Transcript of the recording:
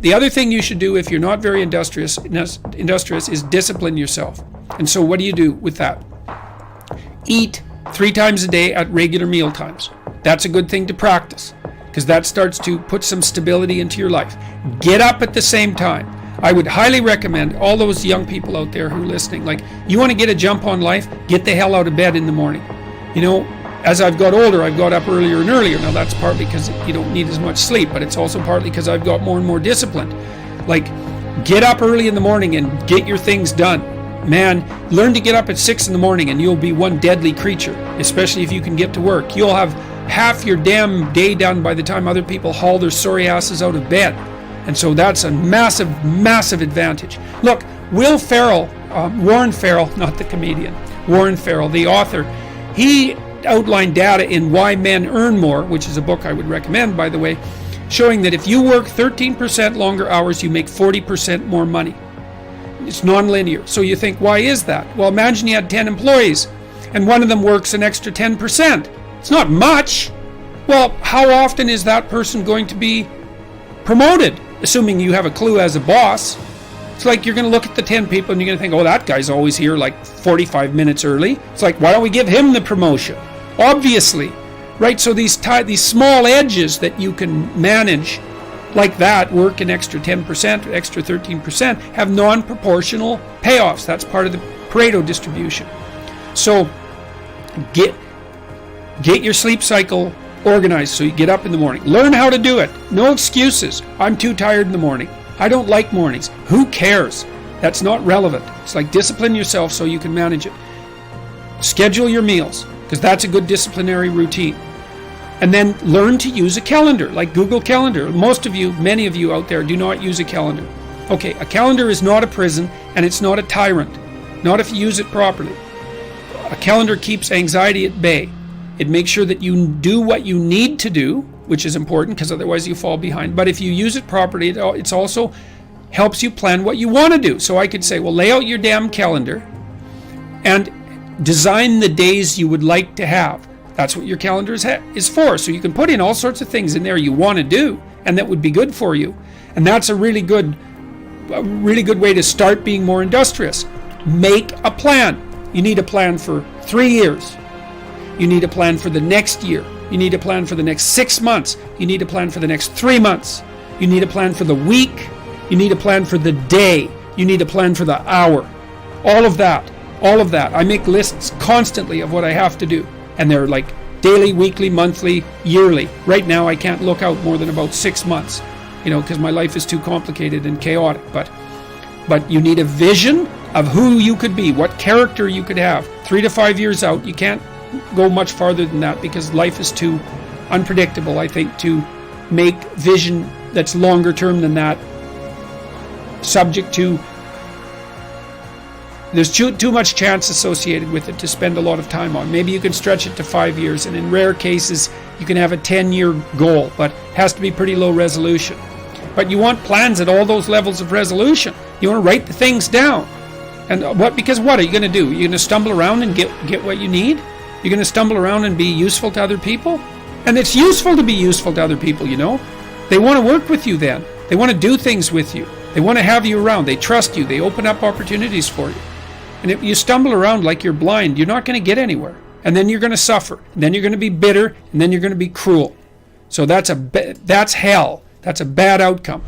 the other thing you should do if you're not very industrious is discipline yourself. And so what do you do with that? Eat 3 times a day at regular meal times. That's a good thing to practice, because that starts to put some stability into your life. Get up at the same time. I would highly recommend all those young people out there who are listening, like, you want to get a jump on life, get the hell out of bed in the morning. You know, as I've got older, I've got up earlier and earlier. Now that's partly because you don't need as much sleep, but it's also partly because I've got more and more disciplined. Like, get up early in the morning and get your things done. Man, learn to get up at 6 in the morning and you'll be one deadly creature, especially if you can get to work. You'll have half your damn day done by the time other people haul their sorry asses out of bed. And so that's a massive, massive advantage. Look, Warren Farrell, not the comedian, Warren Farrell, the author, he outlined data in Why Men Earn More, which is a book I would recommend, by the way, showing that if you work 13% longer hours, you make 40% more money. It's non-linear. So you think, why is that? Well, imagine you had 10 employees and one of them works an extra 10%. It's not much. Well, how often is that person going to be promoted? Assuming you have a clue as a boss. It's like you're going to look at the 10 people and you're going to think, oh, that guy's always here like 45 minutes early. It's like, why don't we give him the promotion? Obviously, right? So these small edges that you can manage like that, work an extra 10%, extra 13%, have non-proportional payoffs. That's part of the Pareto distribution. So get your sleep cycle organized so you get up in the morning. Learn how to do it. No excuses. I'm too tired in the morning. I don't like mornings. Who cares? That's not relevant. It's like, discipline yourself so you can manage it. Schedule your meals, because that's a good disciplinary routine. And then learn to use a calendar, like Google Calendar. Many of you out there do not use a calendar. Okay, a calendar is not a prison, and it's not a tyrant. Not if you use it properly. A calendar keeps anxiety at bay. It makes sure that you do what you need to do, which is important, because otherwise you fall behind. But if you use it properly, it also helps you plan what you want to do. So I could say, well, lay out your damn calendar and design the days you would like to have. That's what your calendar is for. So you can put in all sorts of things in there you want to do and that would be good for you. And that's a really good way to start being more industrious. Make a plan. You need a plan for 3 years. You need a plan for the next year. You need a plan for the next 6 months. You need a plan for the next 3 months. You need a plan for the week. You need a plan for the day. You need a plan for the hour. All of that. I make lists constantly of what I have to do. And they're like daily, weekly, monthly, yearly. Right now I can't look out more than about 6 months, because my life is too complicated and chaotic. But you need a vision of who you could be, what character you could have. 3 to 5 years out, you can't go much farther than that because life is too unpredictable, I think, to make vision that's longer term than that subject to. There's too much chance associated with it to spend a lot of time on. Maybe you can stretch it to 5 years, and in rare cases, you can have a 10-year goal, but it has to be pretty low resolution. But you want plans at all those levels of resolution. You want to write the things down. And because what are you going to do? You're going to stumble around and get what you need? You're going to stumble around and be useful to other people? And it's useful to be useful to other people, They want to work with you then. They want to do things with you. They want to have you around. They trust you. They open up opportunities for you. And if you stumble around like you're blind, you're not going to get anywhere. And then you're going to suffer. And then you're going to be bitter. And then you're going to be cruel. So that's hell. That's a bad outcome.